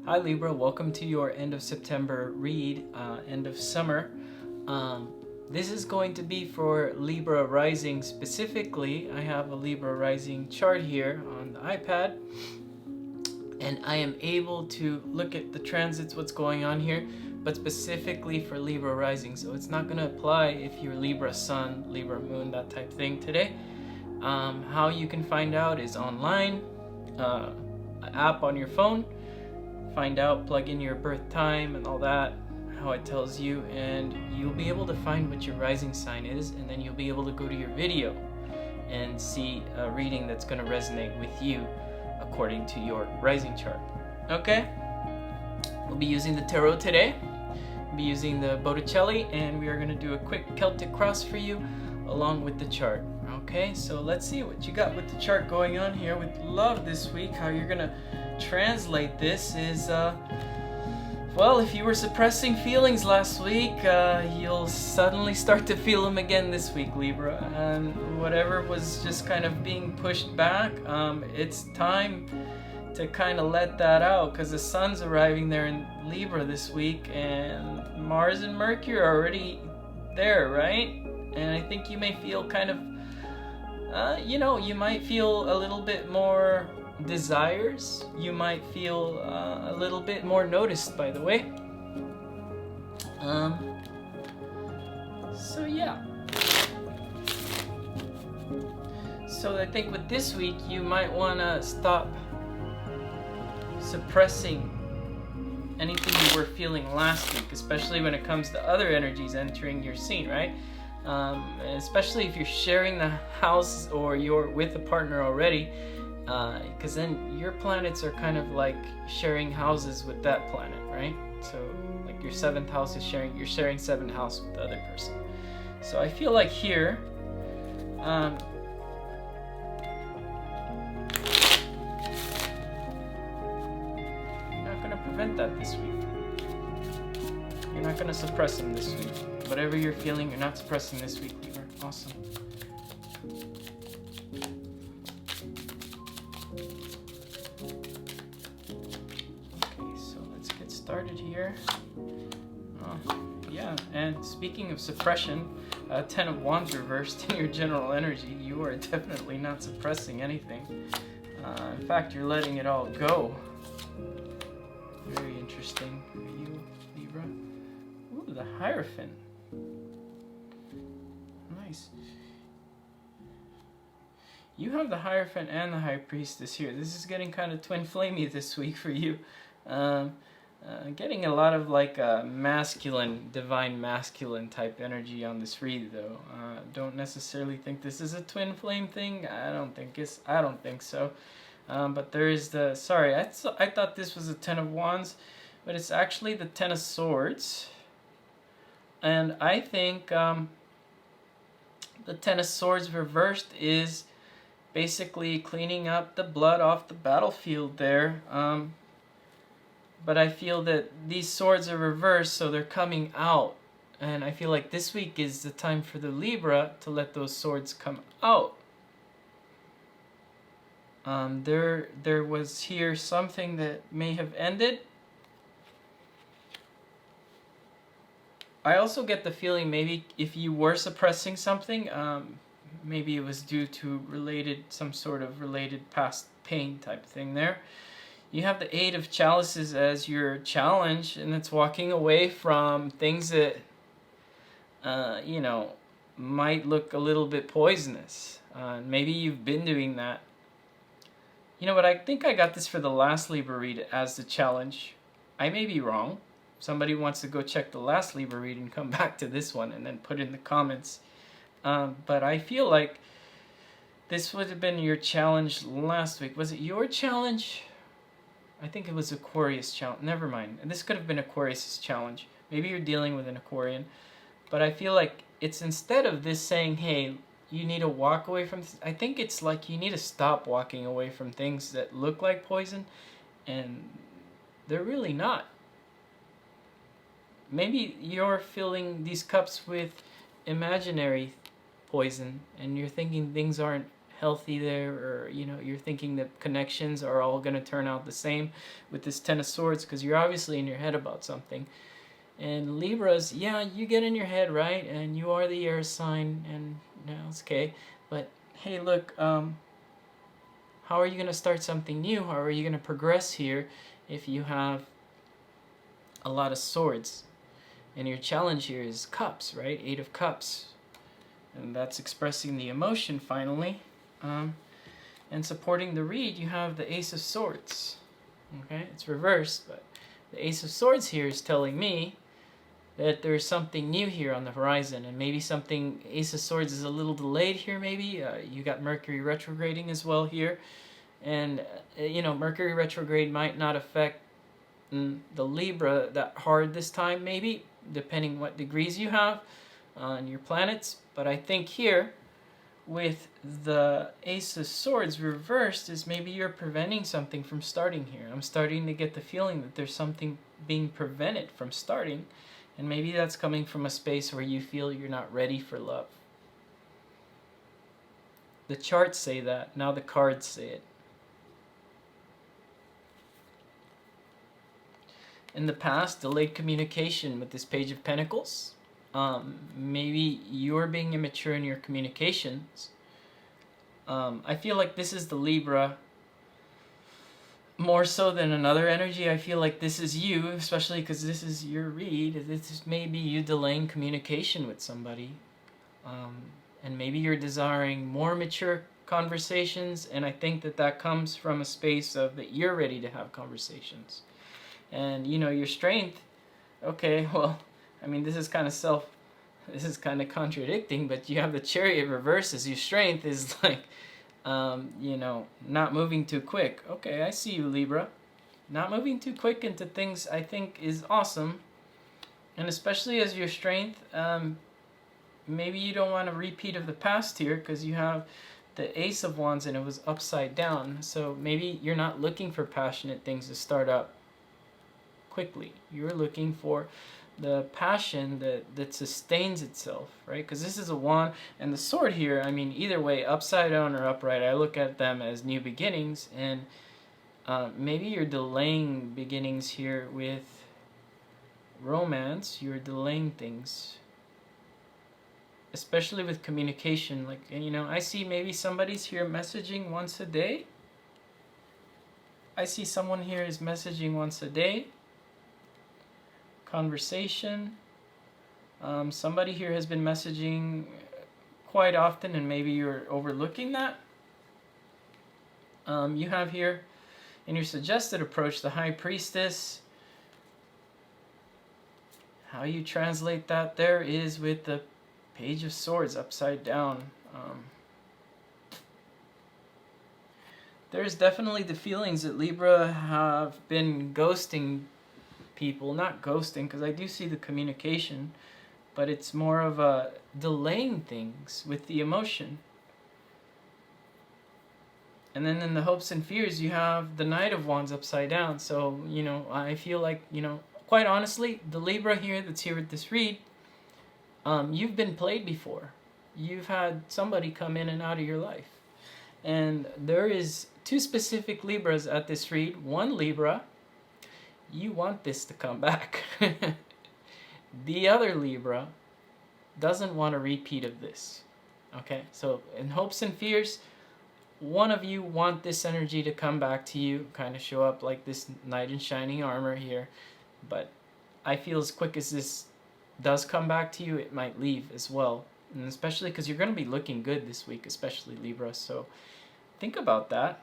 Hi Libra, welcome to your end of September read, end of summer. This is going to be for Libra rising specifically. I have a Libra rising chart here on the iPad, and I am able to look at the transits, what's going on here, but specifically for Libra rising. So it's not going to apply if you're Libra sun, Libra moon, that type thing today. How you can find out is online, an app on your phone. Find out, plug in your birth time and all that, how it tells you, and you'll be able to find what your rising sign is, and then you'll be able to go to your video and see a reading that's going to resonate with you according to your rising chart. Okay? We'll be using the tarot today. We'll be using the Botticelli, and we are going to do a quick Celtic cross for you along with the chart. Okay, so let's see what you got with the chart going on here with love this week. How you're going to translate this is, well, if you were suppressing feelings last week, you'll suddenly start to feel them again this week, Libra. And whatever was just kind of being pushed back, it's time to kind of let that out, because the sun's arriving there in Libra this week, and Mars and Mercury are already there, right? And I think you may feel kind of, you might feel a little bit more desires. You might feel a little bit more noticed, by the way. So yeah. So I think with this week, you might want to stop suppressing anything you were feeling last week, especially when it comes to other energies entering your scene, right? Especially if you're sharing the house or you're with a partner already, because then your planets are kind of like sharing houses with that planet, right? So like your 7th house is you're sharing 7th house with the other person. So I feel like here, you're not going to prevent that this week. You're not going to suppress them this week. Whatever you're feeling, you're not suppressing this week, Libra. Awesome. Okay, so let's get started here. Yeah, and speaking of suppression, 10 of Wands reversed in your general energy. You are definitely not suppressing anything. In fact, you're letting it all go. Very interesting for you, Libra. Ooh, the Hierophant. Nice. You have the Hierophant and the High Priestess here. This is getting kind of twin flamey this week for you. Getting a lot of like masculine, divine masculine type energy on this read, though. Don't necessarily think this is a twin flame thing. I don't think so. But there is the. Sorry, I thought this was a 10 of Wands, but it's actually the 10 of Swords. And I think the 10 of Swords reversed is basically cleaning up the blood off the battlefield there. But I feel that these swords are reversed, so they're coming out. And I feel like this week is the time for the Libra to let those swords come out. There was here something that may have ended. I also get the feeling maybe if you were suppressing something, maybe it was due to some sort of related past pain type thing there. You have the 8 of Chalices as your challenge, and it's walking away from things that, might look a little bit poisonous. Maybe you've been doing that. You know what, I think I got this for the last Libra read as the challenge. I may be wrong. Somebody wants to go check the last Libra read and come back to this one and then put in the comments. But I feel like this would have been your challenge last week. Was it your challenge? I think it was Aquarius challenge. Never mind. And this could have been Aquarius' challenge. Maybe you're dealing with an Aquarian. But I feel like it's instead of this saying, hey, you need to walk away from this, I think it's like you need to stop walking away from things that look like poison, and they're really not. Maybe you're filling these cups with imaginary poison, and you're thinking things aren't healthy there, or you're thinking that connections are all going to turn out the same with this Ten of Swords, because you're obviously in your head about something. And Libras, yeah, you get in your head, right? And you are the air sign, and it's okay. But hey, look, how are you going to start something new? How are you going to progress here if you have a lot of swords? And your challenge here is cups, right? 8 of Cups. And that's expressing the emotion finally. And supporting the read, you have the Ace of Swords. Okay, it's reversed, but the Ace of Swords here is telling me that there's something new here on the horizon, and maybe something, Ace of Swords is a little delayed here maybe. You got Mercury retrograding as well here. And, Mercury retrograde might not affect the Libra that hard this time maybe, depending what degrees you have on your planets. But I think here, with the Ace of Swords reversed, is maybe you're preventing something from starting here. I'm starting to get the feeling that there's something being prevented from starting, and maybe that's coming from a space where you feel you're not ready for love. The charts say that, now the cards say it. In the past, delayed communication with this Page of Pentacles. Maybe you're being immature in your communications. I feel like this is the Libra more so than another energy. I feel like this is you, especially because this is your read. This is maybe you delaying communication with somebody. And maybe you're desiring more mature conversations, and I think that comes from a space of that you're ready to have conversations. And your strength, okay, well, I mean, this is kind of contradicting, but you have the Chariot reverse as your strength is like, not moving too quick. Okay, I see you, Libra. Not moving too quick into things, I think, is awesome. And especially as your strength, maybe you don't want a repeat of the past here, because you have the Ace of Wands and it was upside down. So maybe you're not looking for passionate things to start up quickly. You're looking for the passion that sustains itself, right? Because this is a wand, and the sword here, I mean, either way, upside down or upright, I look at them as new beginnings. And maybe you're delaying beginnings here with romance. You're delaying things, especially with communication. Like, I see maybe somebody's here messaging once a day. I see someone here is messaging once a day. Conversation. Somebody here has been messaging quite often, and maybe you're overlooking that. You have here in your suggested approach the High Priestess. How you translate that there is with the Page of Swords upside down. There's definitely the feelings that Libra have been ghosting people. Not ghosting, because I do see the communication, but it's more of a delaying things with the emotion. And then in the hopes and fears, you have the Knight of Wands upside down. So, I feel like, quite honestly, the Libra here that's here with this read, you've been played before. You've had somebody come in and out of your life. And there is 2 specific Libras at this read. One Libra, you want this to come back. The other Libra doesn't want a repeat of this. Okay, so in hopes and fears, one of you want this energy to come back to you, kind of show up like this knight in shining armor here. But I feel as quick as this does come back to you, it might leave as well. And especially because you're going to be looking good this week, especially Libra. So think about that.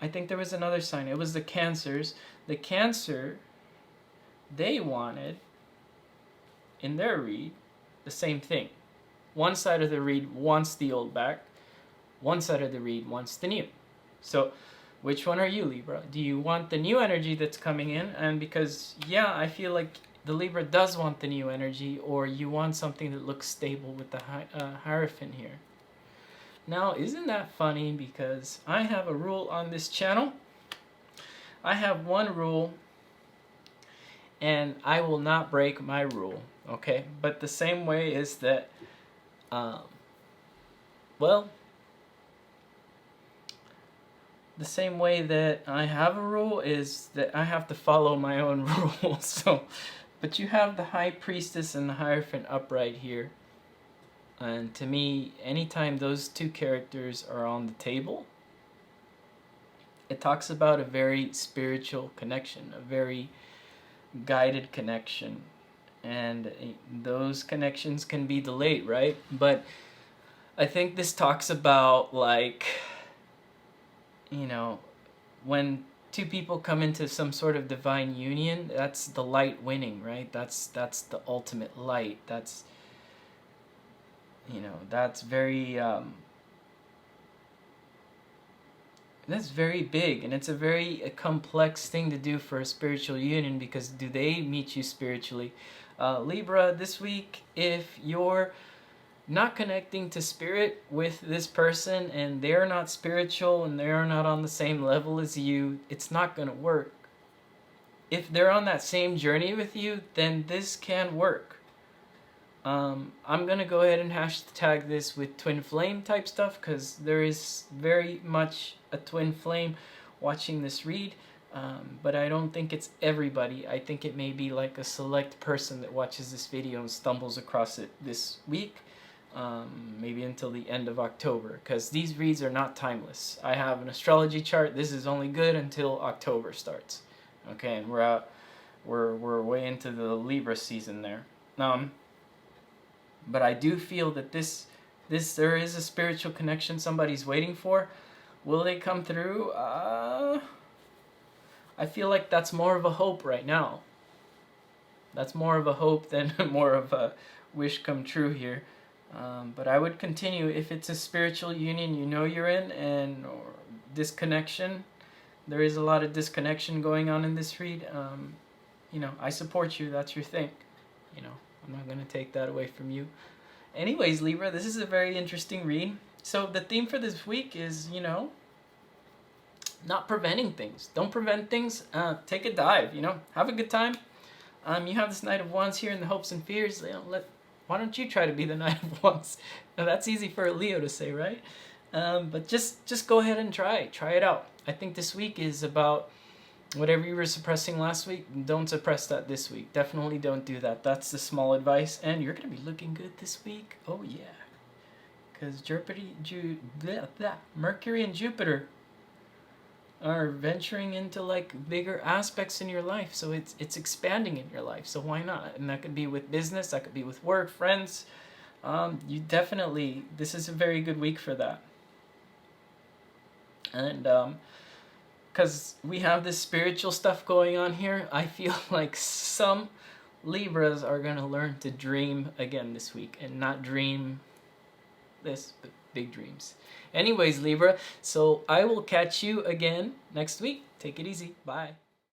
I think there was another sign. It was the Cancers. The Cancer, they wanted, in their read, the same thing. One side of the read wants the old back. One side of the read wants the new. So which one are you, Libra? Do you want the new energy that's coming in? And because, yeah, I feel like the Libra does want the new energy, or you want something that looks stable with the Hierophant here. Now, isn't that funny? Because I have a rule on this channel. I have one rule, and I will not break my rule, okay? But the same way is that Um, well, the same way that I have a rule is that I have to follow my own rules. So, but you have the High Priestess and the Hierophant upright here. And to me, anytime those two characters are on the table, it talks about a very spiritual connection, a very guided connection. And those connections can be delayed, right? But I think this talks about, like, you know, when two people come into some sort of divine union, that's the light winning, right? That's the ultimate light. That's, you know, that's very big, and it's a very complex thing to do for a spiritual union, because do they meet you spiritually? Libra, this week, if you're not connecting to spirit with this person and they're not spiritual and they're not on the same level as you, it's not going to work. If they're on that same journey with you, then this can work. I'm going to go ahead and hashtag this with twin flame type stuff, because there is very much a twin flame watching this read. But I don't think it's everybody. I think it may be like a select person that watches this video and stumbles across it this week, maybe until the end of October, because these reads are not timeless. I have an astrology chart. This is only good until October starts. Okay, and we're way into the Libra season there. But I do feel that there is a spiritual connection somebody's waiting for. Will they come through? I feel like that's more of a hope right now. That's more of a hope than more of a wish come true here. But I would continue. If it's a spiritual union you know you're in, and or disconnection, there is a lot of disconnection going on in this read. You know, I support you. That's your thing. You know, I'm not going to take that away from you. Anyways, Libra, this is a very interesting read. So the theme for this week is, you know, not preventing things. Don't prevent things. Take a dive, you know. Have a good time. You have this Knight of Wands here in the hopes and fears. You know, why don't you try to be the Knight of Wands? Now, that's easy for a Leo to say, right? But just go ahead and try it out. I think this week is about whatever you were suppressing last week. Don't suppress that this week. Definitely don't do that. That's the small advice. And you're going to be looking good this week. Oh, yeah. Because Mercury and Jupiter are venturing into like bigger aspects in your life. So it's expanding in your life. So why not? And that could be with business. That could be with work, friends. You definitely, this is a very good week for that. And because we have this spiritual stuff going on here, I feel like some Libras are going to learn to dream again this week, and not dream this, but big dreams. Anyways, Libra, so I will catch you again next week. Take it easy. Bye.